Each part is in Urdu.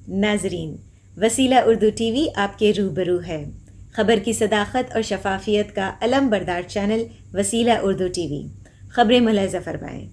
ناظرین، وسیلہ اردو ٹی وی آپ کے روبرو ہے۔ خبر کی صداقت اور شفافیت کا علم بردار چینل وسیلہ اردو ٹی وی۔ خبریں ملاحظہ فرمائیں۔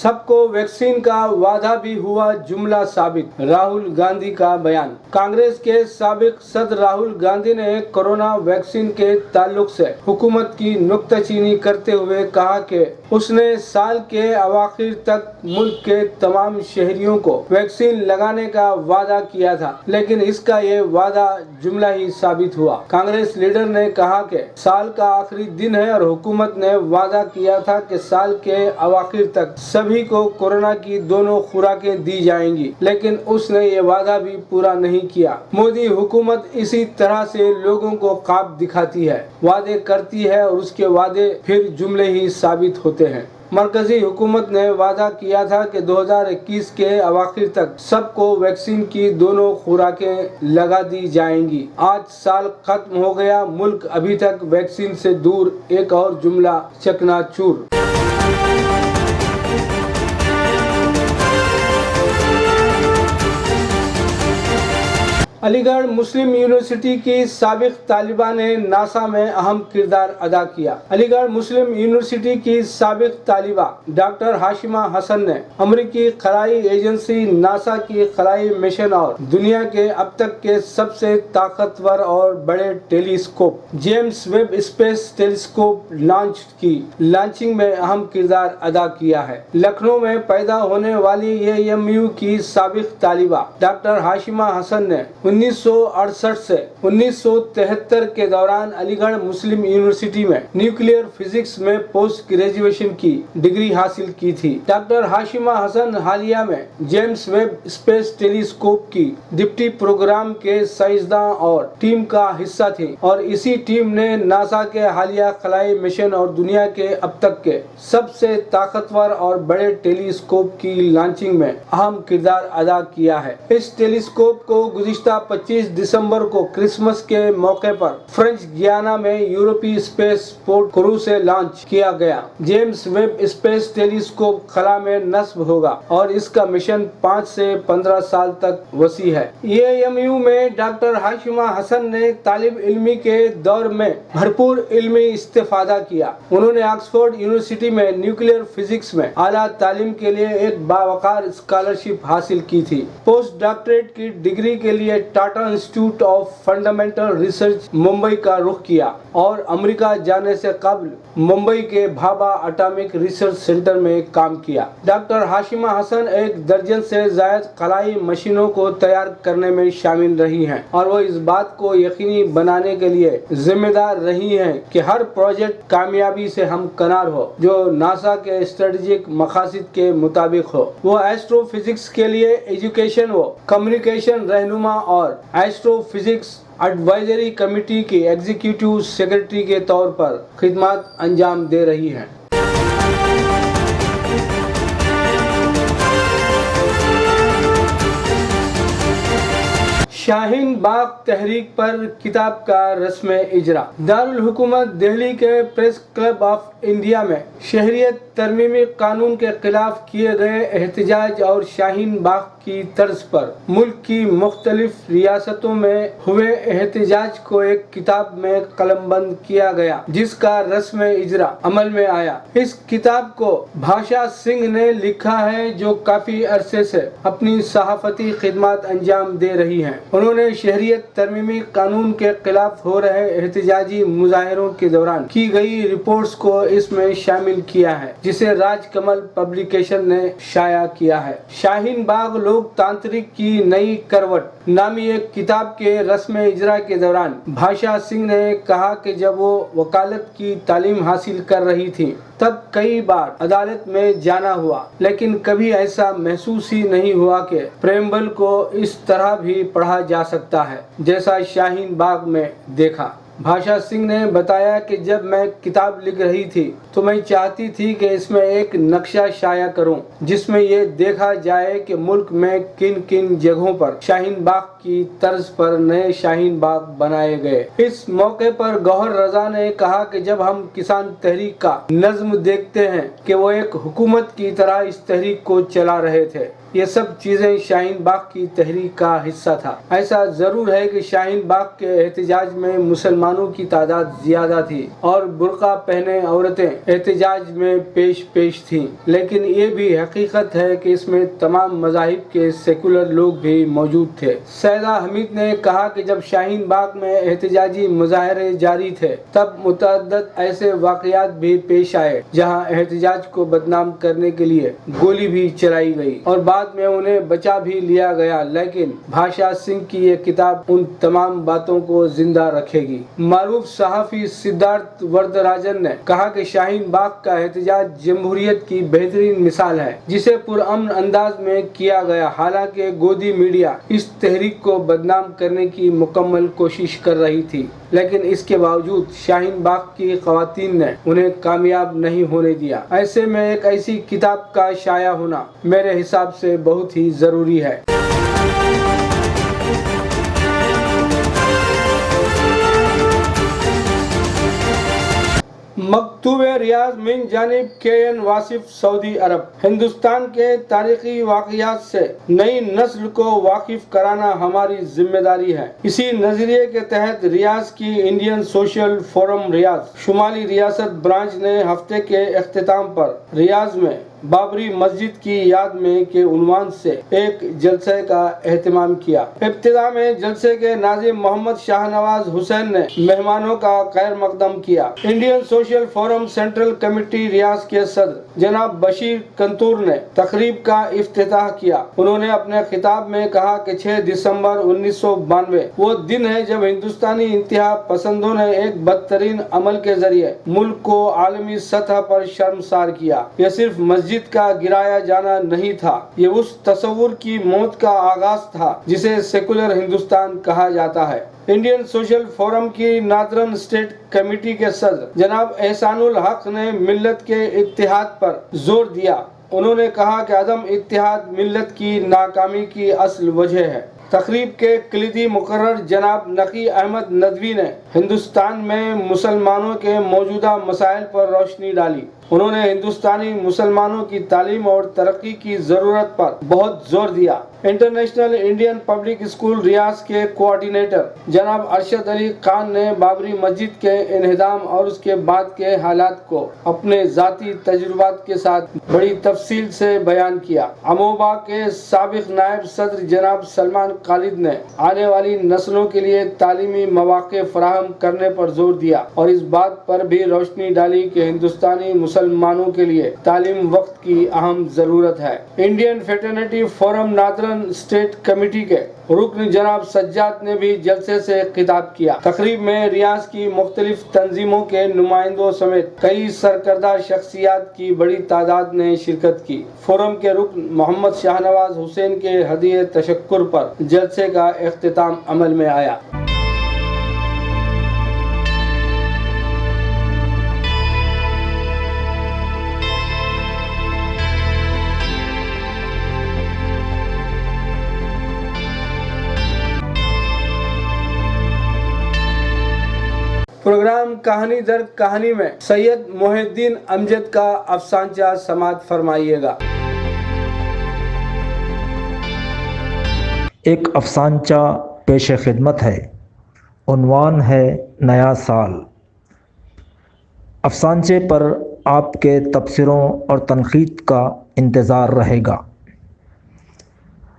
سب کو ویکسین کا وعدہ بھی ہوا جملہ ثابت، راہل گاندھی کا بیان۔ کانگریس کے سابق صدر راہل گاندھی نے کورونا ویکسین کے تعلق سے حکومت کی نکتہ چینی کرتے ہوئے کہا کہ اس نے سال کے اواخر تک ملک کے تمام شہریوں کو ویکسین لگانے کا وعدہ کیا تھا، لیکن اس کا یہ وعدہ جملہ ہی ثابت ہوا۔ کانگریس لیڈر نے کہا کہ سال کا آخری دن ہے اور حکومت نے وعدہ کیا تھا کہ سال کے اواخر تک سبھی کو کورونا کی دونوں خوراکیں دی جائیں گی، لیکن اس نے یہ وعدہ بھی پورا نہیں کیا۔ مودی حکومت اسی طرح سے لوگوں کو خواب دکھاتی ہے، وعدے کرتی ہے اور اس کے وعدے پھر جملے ہی ثابت ہوتے ہیں۔ مرکزی حکومت نے وعدہ کیا تھا کہ 2021 کے اواخر تک سب کو ویکسین کی دونوں خوراکیں لگا دی جائیں گی۔ آج سال ختم ہو گیا، ملک ابھی تک ویکسین سے دور، ایک اور جملہ چکنا چور۔ علی گڑھ مسلم یونیورسٹی کی سابق طالبہ نے ناسا میں اہم کردار ادا کیا۔ علی گڑھ مسلم یونیورسٹی کی سابق طالبہ ڈاکٹر ہاشمہ حسن نے امریکی خلائی ایجنسی ناسا کی خلائی مشن اور دنیا کے اب تک کے سب سے طاقتور اور بڑے ٹیلی اسکوپ جیمس ویب اسپیس ٹیلی اسکوپ لانچنگ میں اہم کردار ادا کیا ہے۔ لکھنؤ میں پیدا ہونے والی AMU کی سابق طالبہ ڈاکٹر ہاشمہ حسن نے 1968 سے 1973 کے دوران علی گڑھ مسلم یونیورسٹی میں نیوکلیئر فزکس میں پوسٹ گریجویشن کی ڈگری حاصل کی تھی۔ ڈاکٹر ہاشمہ حسن حالیہ میں جیمس ویب اسپیس ٹیلی اسکوپ کی ڈپٹی پروگرام کے سائنسداں اور ٹیم کا حصہ تھی اور اسی ٹیم نے ناسا کے حالیہ خلائی مشن اور دنیا کے اب تک کے سب سے طاقتور اور بڑے ٹیلی اسکوپ کی لانچنگ میں اہم کردار ادا کیا ہے۔ اس ٹیلی اسکوپ کو گزشتہ 25 دسمبر کو کرسمس کے موقع پر فرینچ گیانا میں یورپی اسپیس پورٹ کرو سے لانچ کیا گیا۔ جیمس ویب اسپیس ٹیلی اسکوپ خلا میں نصب ہوگا اور اس کا مشن 5 سے 15 سال تک وسیع ہے۔ AMU میں ڈاکٹر ہاشمہ حسن نے طالب علمی کے دور میں بھرپور علمی استفادہ کیا۔ انہوں نے آکسفورڈ یونیورسٹی میں نیوکلیئر فزکس میں اعلیٰ تعلیم کے لیے ایک باوقار اسکالرشپ حاصل کی تھی۔ پوسٹ ڈاکٹریٹ کی ڈگری کے لیے Tata institute of fundamental research Mumbai کا رخ کیا اور امریکہ جانے سے قبل ممبئی کے بھابھا اٹامک ریسرچ سینٹر میں کام کیا۔ ڈاکٹر ہاشمہ حسن ایک درجن سے زائد خلائی مشینوں کو تیار کرنے میں شامل رہی ہیں اور وہ اس بات کو یقینی بنانے کے لیے ذمہ دار رہی ہیں کہ ہر پروجیکٹ کامیابی سے ہمکنار ہو جو ناسا کے اسٹریٹجک مقاصد کے مطابق ہو۔ وہ ایسٹرو فزکس کے لیے ایجوکیشن و کمیونیکیشن رہنما اور ایسٹرو فزکس ایڈوائزری کمیٹی کی ایگزیکٹو سیکرٹری کے طور پر خدمات انجام دے رہی ہیں۔ شاہین باغ تحریک پر کتاب کا رسم اجرا۔ دارالحکومت دہلی کے پریس کلب آف انڈیا میں شہریت ترمیمی قانون کے خلاف کیے گئے احتجاج اور شاہین باغ کی طرز پر ملک کی مختلف ریاستوں میں ہوئے احتجاج کو ایک کتاب میں قلم بند کیا گیا جس کا رسم اجرا عمل میں آیا۔ اس کتاب کو بھاشا سنگھ نے لکھا ہے جو کافی عرصے سے اپنی صحافتی خدمات انجام دے رہی ہیں۔ انہوں نے شہریت ترمیمی قانون کے خلاف ہو رہے احتجاجی مظاہروں کے دوران کی گئی رپورٹس کو اس میں شامل کیا ہے جسے راج کمل پبلیکیشن نے شائع کیا ہے۔ شاہین باغ لوک تانترک کی نئی کروٹ نامی ایک کتاب کے رسم اجرا کے دوران بھاشا سنگھ نے کہا کہ جب وہ وکالت کی تعلیم حاصل کر رہی تھی تب کئی بار عدالت میں جانا ہوا، لیکن کبھی ایسا محسوس ہی نہیں ہوا کہ پریمبل کو اس طرح بھی پڑھا جا سکتا ہے جیسا شاہین باغ میں دیکھا۔ بھاشا سنگھ نے بتایا کہ جب میں کتاب لکھ رہی تھی تو میں چاہتی تھی کہ اس میں ایک نقشہ شائع کروں جس میں یہ دیکھا جائے کہ ملک میں کن کن جگہوں پر شاہین باغ کی طرز پر نئے شاہین باغ بنائے گئے۔ اس موقع پر گوہر رضا نے کہا کہ جب ہم کسان تحریک کا نظم دیکھتے ہیں کہ وہ ایک حکومت کی طرح اس تحریک کو چلا رہے تھے، یہ سب چیزیں شاہین باغ کی تحریک کا حصہ تھا۔ ایسا ضرور ہے کہ شاہین باغ کے احتجاج میں مسلمانوں کی تعداد زیادہ تھی اور برقع پہنے عورتیں احتجاج میں پیش تھیں، لیکن یہ بھی حقیقت ہے کہ اس میں تمام مذاہب کے سیکولر لوگ بھی موجود تھے۔ سیدہ حمید نے کہا کہ جب شاہین باغ میں احتجاجی مظاہرے جاری تھے تب متعدد ایسے واقعات بھی پیش آئے جہاں احتجاج کو بدنام کرنے کے لیے گولی بھی چلائی گئی اور بعد میں انہیں بچا بھی لیا گیا، لیکن بھاشا سنگھ کی یہ کتاب ان تمام باتوں کو زندہ رکھے گی۔ معروف صحافی سدھارتھ وردراجن نے کہا کہ شاہین باغ کا احتجاج جمہوریت کی بہترین مثال ہے جسے پرامن انداز میں کیا گیا، حالانکہ گودی میڈیا اس تحریک کو بدنام کرنے کی مکمل کوشش کر رہی تھی، لیکن اس کے باوجود شاہین باغ کی خواتین نے انہیں کامیاب نہیں ہونے دیا۔ ایسے میں ایک ایسی کتاب کا شائع ہونا میرے حساب سے بہت ہی ضروری ہے۔ مکتوب ریاض من جانب کے واصف سعودی عرب۔ ہندوستان کے تاریخی واقعات سے نئی نسل کو واقف کرانا ہماری ذمہ داری ہے۔ اسی نظریے کے تحت ریاض کی انڈین سوشل فورم ریاض شمالی ریاست برانچ نے ہفتے کے اختتام پر ریاض میں بابری مسجد کی یاد میں کے عنوان سے ایک جلسے کا اہتمام کیا۔ ابتدا میں جلسے کے ناظم محمد شاہ نواز حسین نے مہمانوں کا خیر مقدم کیا۔ Indian social forum central committee Riyadh کے صدر جناب بشیر کنتور نے تقریب کا افتتاح کیا۔ انہوں نے اپنے خطاب میں کہا کہ 6 دسمبر 1992 وہ دن ہے جب ہندوستانی انتہا پسندوں نے ایک بدترین عمل کے ذریعے ملک کو عالمی سطح پر شرمسار کیا۔ یہ صرف مسجد کا گرایا جانا نہیں تھا، یہ اس تصور کی موت کا آغاز تھا جسے سیکولر ہندوستان کہا جاتا ہے۔ انڈین سوشل فورم کی نادرن اسٹیٹ کمیٹی کے صدر جناب احسان الحق نے ملت کے اتحاد پر زور دیا۔ انہوں نے کہا کہ عدم اتحاد ملت کی ناکامی کی اصل وجہ ہے۔ تقریب کے کلیدی مقرر جناب نقی احمد ندوی نے ہندوستان میں مسلمانوں کے موجودہ مسائل پر روشنی ڈالی۔ انہوں نے ہندوستانی مسلمانوں کی تعلیم اور ترقی کی ضرورت پر بہت زور دیا۔ انٹرنیشنل انڈین پبلک اسکول ریاض کے کوآرڈینیٹر جناب ارشد علی خان نے بابری مسجد کے انہدام اور اس کے بعد کے حالات کو اپنے ذاتی تجربات کے ساتھ بڑی تفصیل سے بیان کیا۔ اموبا کے سابق نائب صدر جناب سلمان خالد نے آنے والی نسلوں کے لیے تعلیمی مواقع فراہم کرنے پر زور دیا اور اس بات پر بھی روشنی ڈالی کہ ہندوستانی مسلمانوں کے لیے تعلیم وقت کی اہم ضرورت ہے۔ Indian fraternity forum Northern state committee کے رکن جناب سجاد نے بھی جلسے سے خطاب کیا۔ تقریب میں ریاض کی مختلف تنظیموں کے نمائندوں سمیت کئی سرکردہ شخصیات کی بڑی تعداد نے شرکت کی۔ فورم کے رکن محمد شاہ نواز حسین کے ہدیہ تشکر پر جلسے کا اختتام عمل میں آیا۔ پروگرام کہانی در کہانی میں سید محی الدین امجد کا افسانچہ سماعت فرمائیے گا۔ ایک افسانچہ پیش خدمت ہے، عنوان ہے نیا سال۔ افسانچے پر آپ کے تبصروں اور تنقید کا انتظار رہے گا۔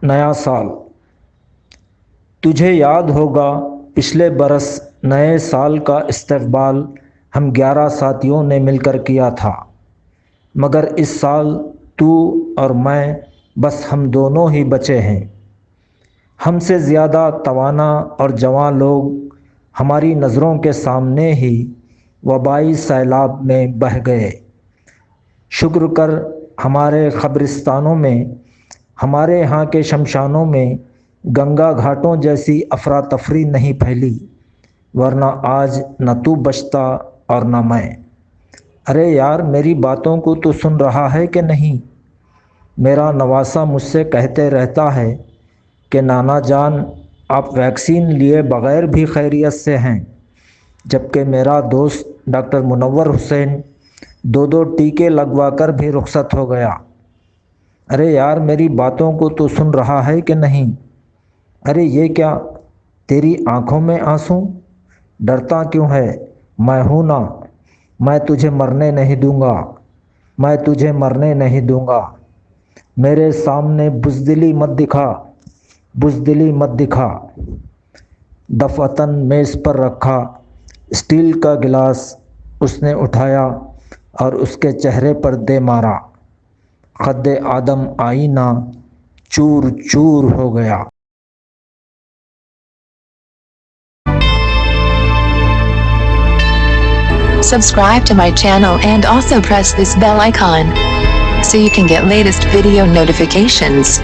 نیا سال۔ تجھے یاد ہوگا پچھلے برس نئے سال کا استقبال ہم 11 ساتھیوں نے مل کر کیا تھا، مگر اس سال تو اور میں بس ہم دونوں ہی بچے ہیں۔ ہم سے زیادہ توانا اور جوان لوگ ہماری نظروں کے سامنے ہی وبائی سیلاب میں بہہ گئے۔ شکر کر ہمارے قبرستانوں میں، ہمارے ہاں کے شمشانوں میں گنگا گھاٹوں جیسی افراتفری نہیں پھیلی۔ ورنہ آج نہ تو بچتا اور نہ میں۔ ارے یار میری باتوں کو تو سن رہا ہے کہ نہیں؟ میرا نواسا مجھ سے کہتے رہتا ہے کہ نانا جان آپ ویکسین لیے بغیر بھی خیریت سے ہیں، جبکہ میرا دوست ڈاکٹر منور حسین 2 ٹیکے لگوا کر بھی رخصت ہو گیا۔ ارے یار میری باتوں کو تو سن رہا ہے کہ نہیں؟ ارے یہ کیا تیری آنکھوں میں آنسو؟ ڈرتا کیوں ہے؟ میں ہوں نا، میں تجھے مرنے نہیں دوں گا، میں تجھے مرنے نہیں دوں گا۔ میرے سامنے بزدلی مت دکھا، بزدلی مت دکھا۔ دفعتاً میز پر رکھا اسٹیل کا گلاس اس نے اٹھایا اور اس کے چہرے پر دے مارا۔ خد آدم آئینہ چور چور ہو گیا۔ Subscribe to my channel and also press this bell icon so you can get latest video notifications.